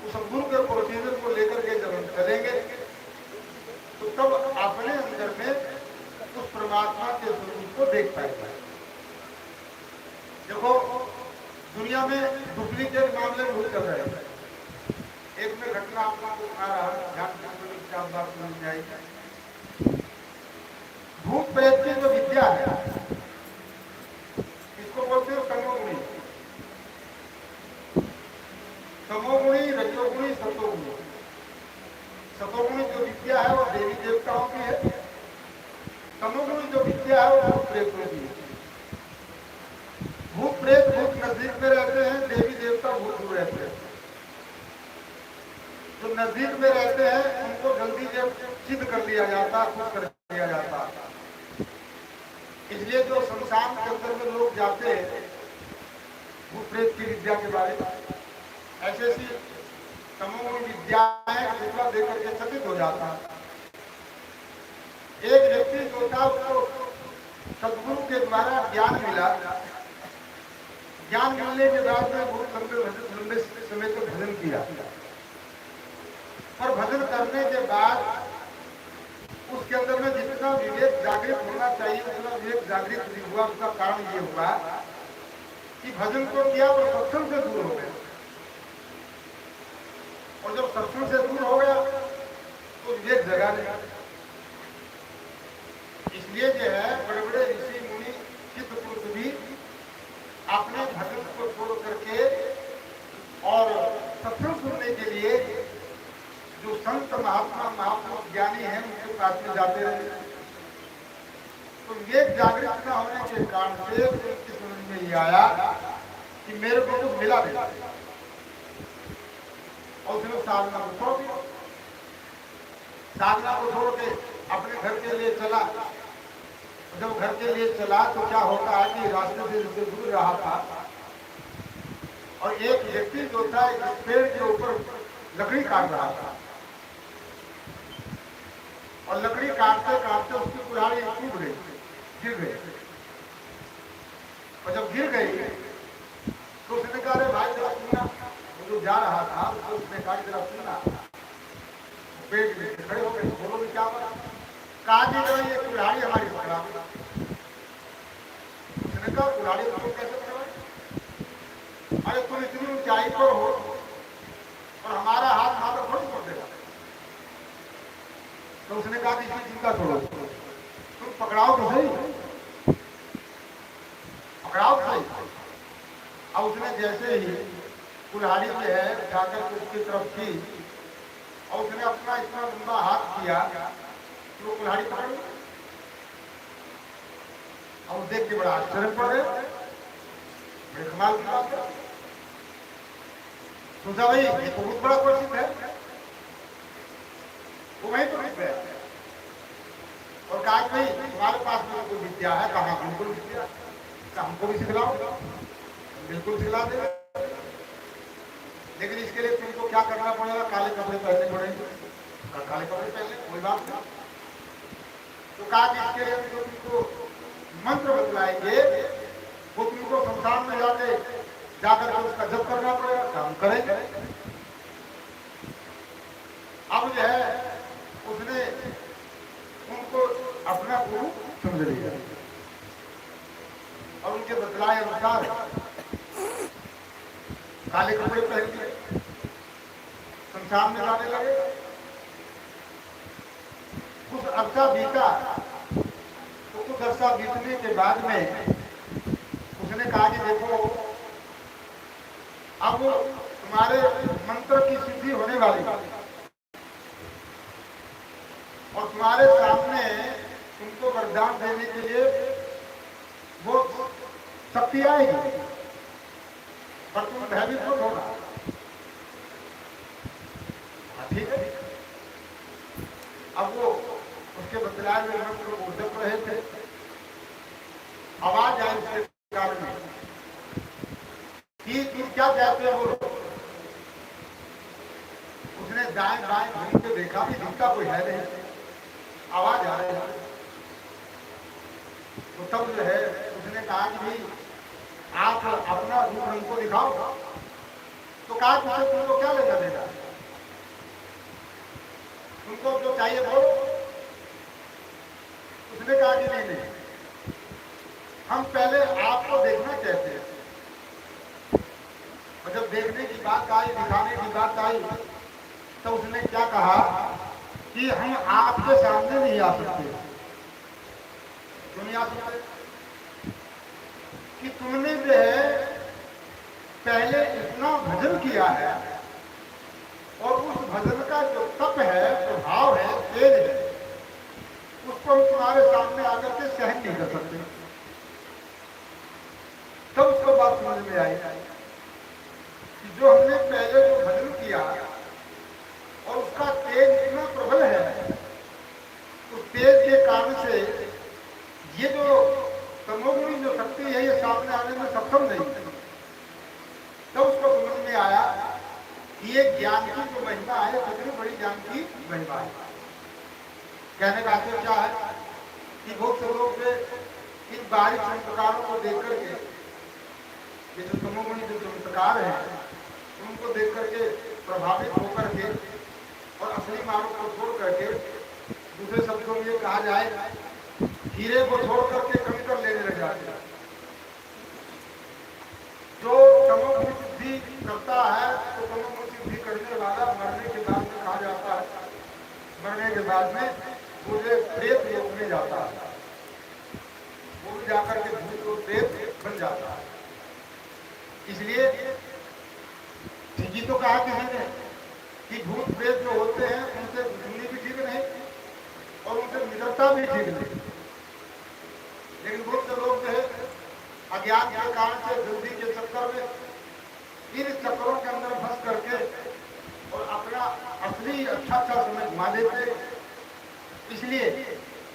उस सदगुरु के प्रोसीजर को लेकर के जब हम चलेंगे तो तब अपने अंदर में उस परमात्मा के स्वरूप को देख पाएंगे। देखो दुनिया में डुप्लीकेट मामले बहुत चल रहे हैं। एक में घटना आपको सुना रहा है, ध्यान बात समझ जाएगी। भूत प्रेत की जो विद्या है इसको बोलते हैं तमोगुणी। तमोगुणी, रजोगुणी, सतोगुणी। सतोगुणी जो विद्या है वो देवी देवताओं की है। तमोगुणी जो विद्या है वो भूत प्रेतों की है। भूत प्रेत भूत नजदीक में रहते हैं, देवी देवता भूत दूर रहते हैं। जो नजदीक में रहते हैं उनको जल्दी जब सिद्ध कर लिया जाता, खुश कर दिया जाता। इसलिए जो शमशान के अंदर में लोग जाते हैं भूत प्रेत की विद्या के बारे में, ऐसे ऐसी तमोगुणी विद्याएं दूसरा देकर के चकित हो जाता। एक व्यक्ति जो था उसको सदगुरु के द्वारा ज्ञान मिला। ज्ञान मिलने के बाद में बहुत लंबे समय तक भजन किया और भजन करने के बाद उसके अंदर में जितना विवेक जागृत होना चाहिए उतना विवेक जागृत नहीं हुआ। उसका कारण ये हुआ कि भजन तो किया और सत्संग से दूर हो गया। और जब सत्संग से दूर हो गया तो विवेक जगा नहीं। इसलिए जो है बड़े बड़े ऋषि मुनि सिद्ध पुरुष भी अपने भजन को छोड़ करके और सत्संग सुनने के लिए जो संत महात्मा महापुरुष ज्ञानी हैं उनके पास में जाते रहे। तो विवेक जागृत न होने के कारण से उनकी समझ में ये आया कि मेरे को कुछ मिला नहीं और उसने साधना को छोड़ दिया। साधना को छोड़ के अपने घर के लिए चला। जब घर के लिए चला तो क्या होता है कि रास्ते से दूर रहा था और एक व्यक्ति जो था एक पेड़ के ऊपर लकड़ी काट रहा था और लकड़ी काटते काटते उसकी कुल्हाड़ी टूट गई, गिर गई। और जब गिर गई तो उसने कहा अरे भाई जरा सुनना, वो जो जा रहा था तो उसने कहा जरा सुनना। पेड़ में खड़े हो गए, बोलो भी क्या हुआ? कहा कि जरा ये कुल्हाड़ी हमारी पकड़ा। उसने कहा कुल्हाड़ी तुम कैसे पकड़ाई? अरे तुम इतनी ऊंचाई पर हो और हमारा हाथ वहां पर थोड़ी छोड़ देगा। तो उसने कहा कि इसकी चिंता छोड़ो, तुम पकड़ाओ तो सही, पकड़ाओ तो सही। अब उसने जैसे ही कुल्हाड़ी जो है उठाकर के उसकी तरफ की और उसने अपना इतना लंबा हाथ किया कि वो कुल्हाड़ी पकड़ ली। और देख के बड़ा आश्चर्य पड़ गया, बड़े कमाल की बात है। सोचा भाई ये तो बहुत बड़ा परिचित है, वो वहीं पर रुक गया और कहा कि भाई तुम्हारे पास में कोई विद्या है? कहा बिल्कुल विद्या, हमको भी सिखलाओ। बिल्कुल सिखला दे, लेकिन इसके लिए तुमको क्या करना पड़ेगा? काले कपड़े पहनने पड़ेंगे। काले कपड़े पहनने कोई बात नहीं। तो कहा कि इसके लिए जो तुमको मंत्र बतलाएंगे वो तुमको संसार में जाकर के उसका जप करना पड़ेगा। काम करेंगे। अब जो है उसने उनको अपना गुरु समझ लिया और उनके बतलाए अनुसार काले कपड़े पहन लिए, संसार में जाने लगे। कुछ अरसा बीता, तो कुछ अरसा बीतने के बाद में उसने कहा कि देखो अब तुम्हारे मंत्र की सिद्धि होने वाली और तुम्हारे सामने तुमको वरदान देने के लिए वो शक्ति आएगी, पर तुम भयभीत मत होना। ठीक है। अब वो उसके बतलाए हुए मंत्र को जप रहे थे, आवाज आई उसके कान में कि तुम क्या कहते हो? उसने दाएं बाएं घूम के देखा कि दिखता कोई है नहीं, आवाज आ रही है। तो तब जो है उसने कहा कि भाई आप अपना रूप हमको दिखाओ। तो कहा कि तुमको क्या लेना देना, तुमको जो चाहिए बोलो। उसने कहा कि नहीं नहीं, हम पहले आपको देखना चाहते हैं। और जब देखने की बात आई, दिखाने की बात आई, तो उसने क्या कहा कि हम आपके सामने नहीं आ सकते। क्यों नहीं आ सकते? कि तुमने जो है पहले इतना भजन किया है और उस भजन का जो तप है, प्रभाव है, तेज है, उसको हम तुम्हारे सामने आकर के सहन नहीं कर सकते। तब उसको बात समझ में आई कि जो हमने पहले जो भजन किया और उसका तेज इतना प्रबल है, उस तेज के कारण से ये जो तमोगुणी जो शक्ति है ये सामने आने में सक्षम नहीं। तब उसको समझ में आया कि ये ज्ञान की जो महिमा है कितनी बड़ी ज्ञान की महिमा है। कहने का आशय क्या है कि बहुत से लोग इन बाहरी चमत्कारों को देख करके, ये जो तमोगुणी जो चमत्कार है उनको देख करके प्रभावित होकर के और असली मार्ग को छोड़ करके, दूसरे शब्दों में ये कहा जाए हीरे को छोड़ करके कंकर लेने लग जाते हैं। जो तमोगुण सिद्धि करता है तो तमोगुण सिद्धि करने वाला मरने के बाद में कहा जाता है, मरने के बाद में मुझे प्रेत लोक में जाता है, वो भी जाकर के भूत और प्रेत बन जाता है। इसलिए ठीक ही तो कहा किसी ने कि भूत प्रेत जो होते हैं उनसे दुश्मनी भी ठीक नहीं और उनसे मित्रता भी ठीक नहीं। लेकिन बहुत से लोग जो है अज्ञान के कारण से जल्दी के चक्कर में इन चक्करों के अंदर फंस करके और अपना असली अच्छा समय घुमा देते। इसलिए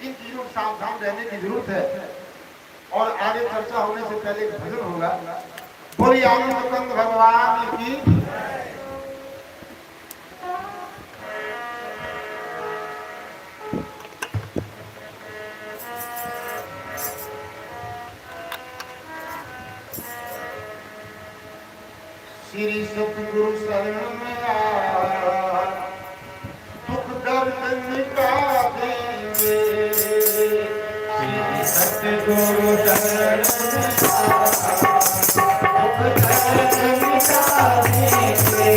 इन चीजों से सावधान रहने की जरूरत है। और आगे चर्चा होने से पहले एक भजन होगा। बोली आनंद कंद भगवान की। श्री सतगुरु शरण में आ, दुख दर्द मिटा देंगे। श्री सतगुरु शरण में आ, दुख दर्द मिटा देंगे।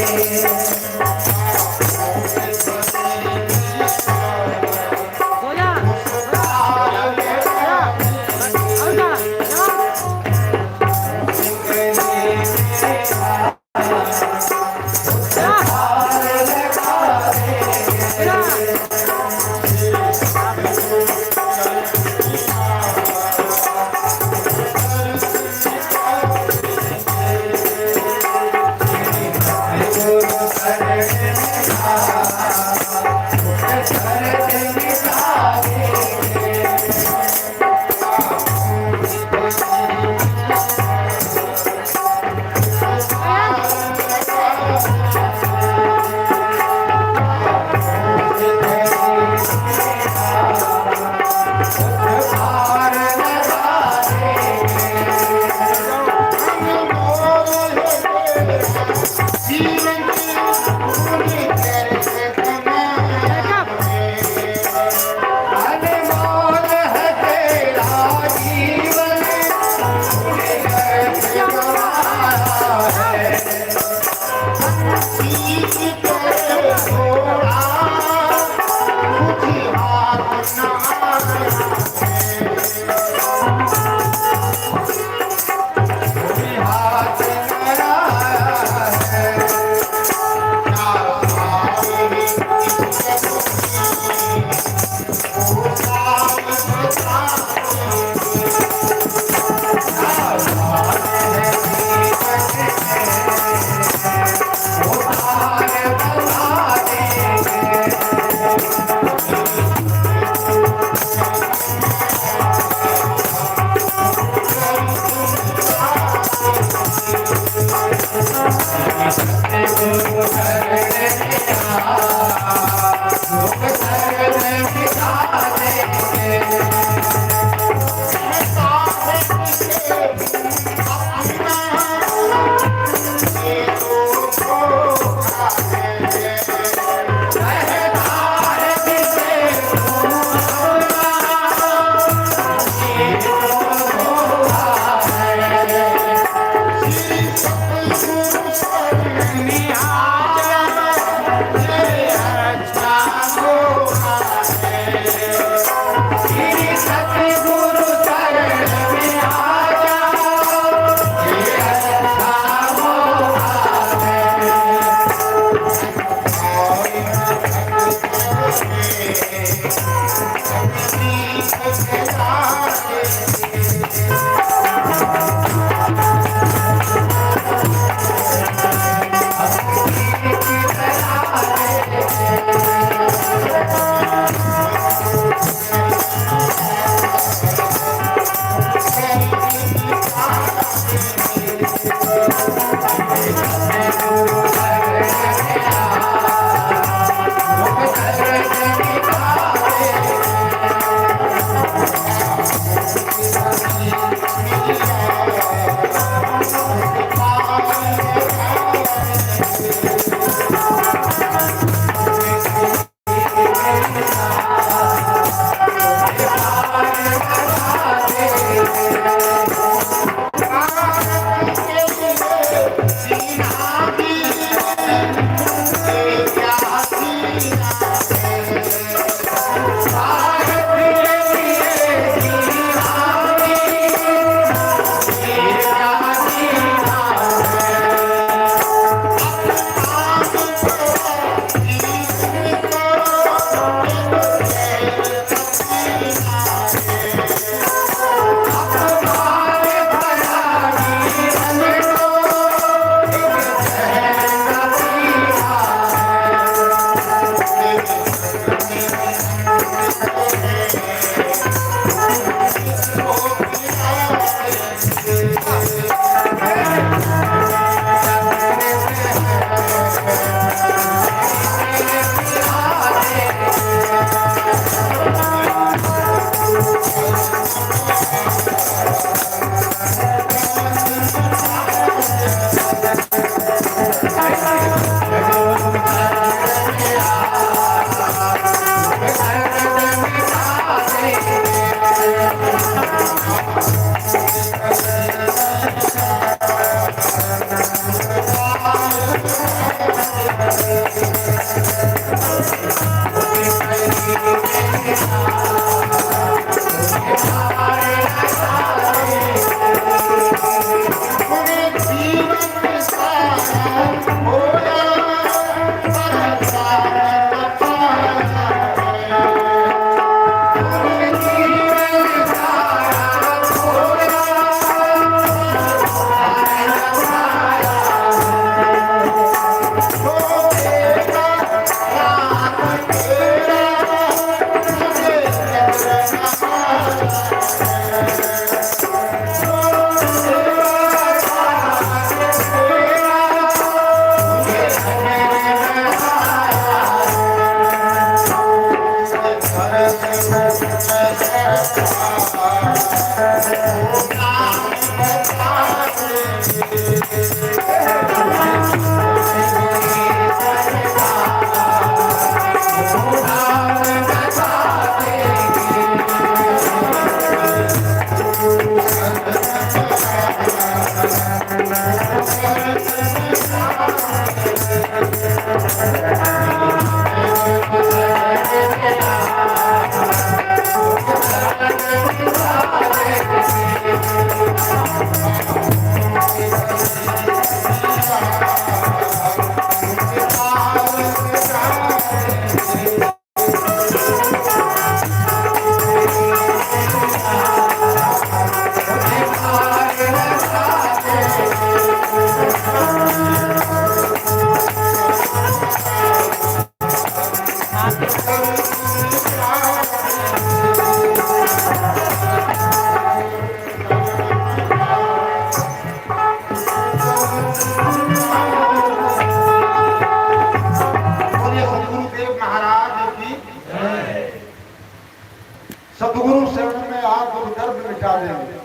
सतगुरु शरण में आकर दर्द मिटा देंगे।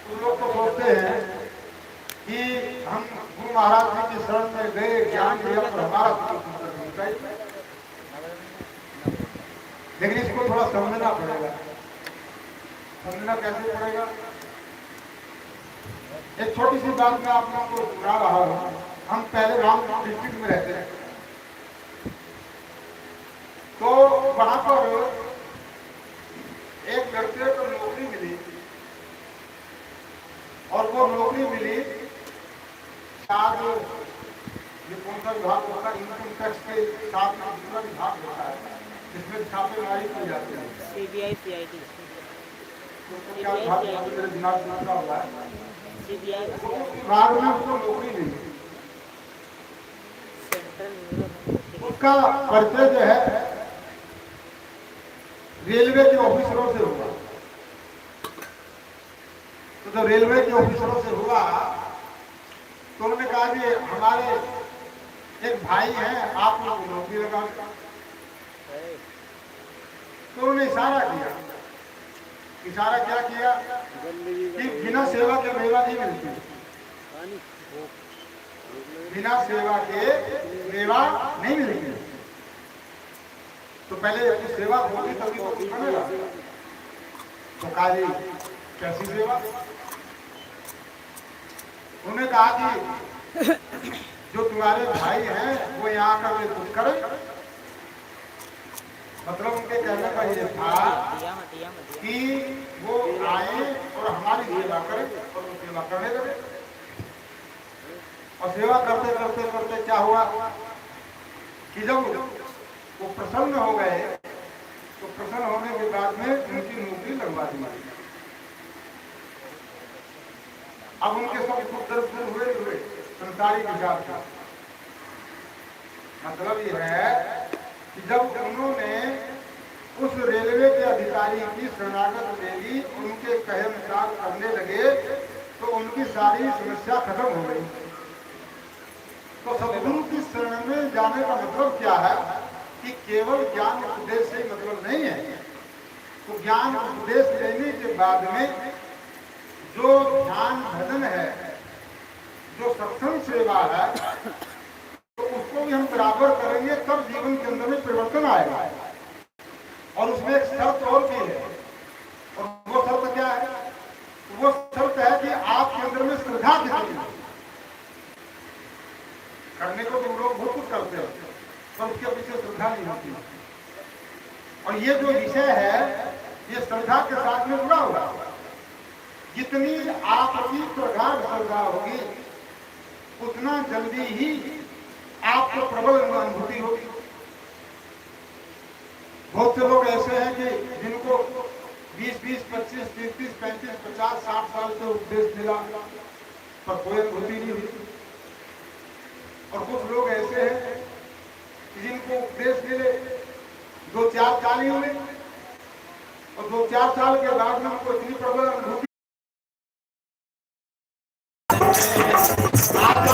कुछ लोग तो सोचते हैं कि हम गुरु महाराज जी की शरण में गए, ज्ञान लिया पर हमारा लेकिन इसको थोड़ा समझना पड़ेगा। समझना कैसे पड़ेगा? एक छोटी सी बात मैं आप लोगों को सुना रहा हूँ। हम पहले रामपुर डिस्ट्रिक्ट में रहते हैं, तो वहां पर एक लड़के को नौकरी मिली और वो नौकरी मिली शायद ये कौन सा विभाग होता है, इनकम टैक्स के साथ में दूसरा विभाग होता है, इसमें छापेमारी की जाती है। सीबीआई सीआईडी उसको क्या था कि मेरे दिमाग में क्या हुआ है, सीबीआई विभाग में उसको नौकरी नहीं मिली। सेंट्रल ब्यूरो उसका परिचय जो है रेलवे के ऑफिसरों से हुआ। तो जब रेलवे के ऑफिसरों से हुआ तो उन्होंने कहा कि हमारे एक भाई हैं, आप लोग नौकरी लगा दो। तो उन्होंने इशारा किया। इशारा क्या किया कि बिना सेवा के मेवा नहीं मिलती, बिना सेवा के मेवा नहीं मिलेगी। तो पहले अपनी सेवा होगी तभी तो कुछ बनेगा। तो कहा जी कैसी सेवा? उन्होंने कहा कि जो तुम्हारे भाई हैं वो यहाँ का वे कुछ करें। मतलब उनके कहने का ये था कि वो आए और हमारी सेवा करें और वो सेवा करने लगे। और सेवा करते करते करते क्या हुआ कि जब वो प्रसन्न हो गए तो प्रसन्न होने के बाद में उनकी नौकरी लगवा दी। अब उनके सब दुख दर्द हुए संसारिक विचार का मतलब ये है कि जब उन्होंने उस रेलवे के अधिकारी की शरणागत ले ली, उनके कहे अनुसार करने लगे तो उनकी सारी समस्या खत्म हो गई। तो सदगुरु की शरण में जाने का मतलब क्या है कि केवल ज्ञान उपदेश से मतलब नहीं है। तो ज्ञान उपदेश लेने के बाद में जो ध्यान भजन है, जो सत्संग सेवा है, तो उसको भी हम बराबर करेंगे तब जीवन के अंदर में परिवर्तन आएगा। और उसमें एक शर्त और भी है, और वो शर्त क्या है? वो शर्त है कि आपके अंदर में श्रद्धा कितनी है। करने को तो लोग बहुत कुछ करते हैं पर उसके पीछे श्रद्धा नहीं होती। और ये जो विषय है ये श्रद्धा के साथ में जुड़ा हुआ है। जितनी आपकी प्रगाढ़ श्रद्धा होगी उतना जल्दी ही आपको प्रबल अनुभूति होगी। बहुत से लोग ऐसे हैं कि जिनको 20, 25, 30, 35, 50, 60 साल से उपदेश मिला पर कोई अनुभूति नहीं हुई। और कुछ लोग ऐसे हैं कि जिनको उपदेश मिले 2-4 साल ही हुए और 2-4 साल के बाद में उनको इतनी प्रबल अनुभूति आज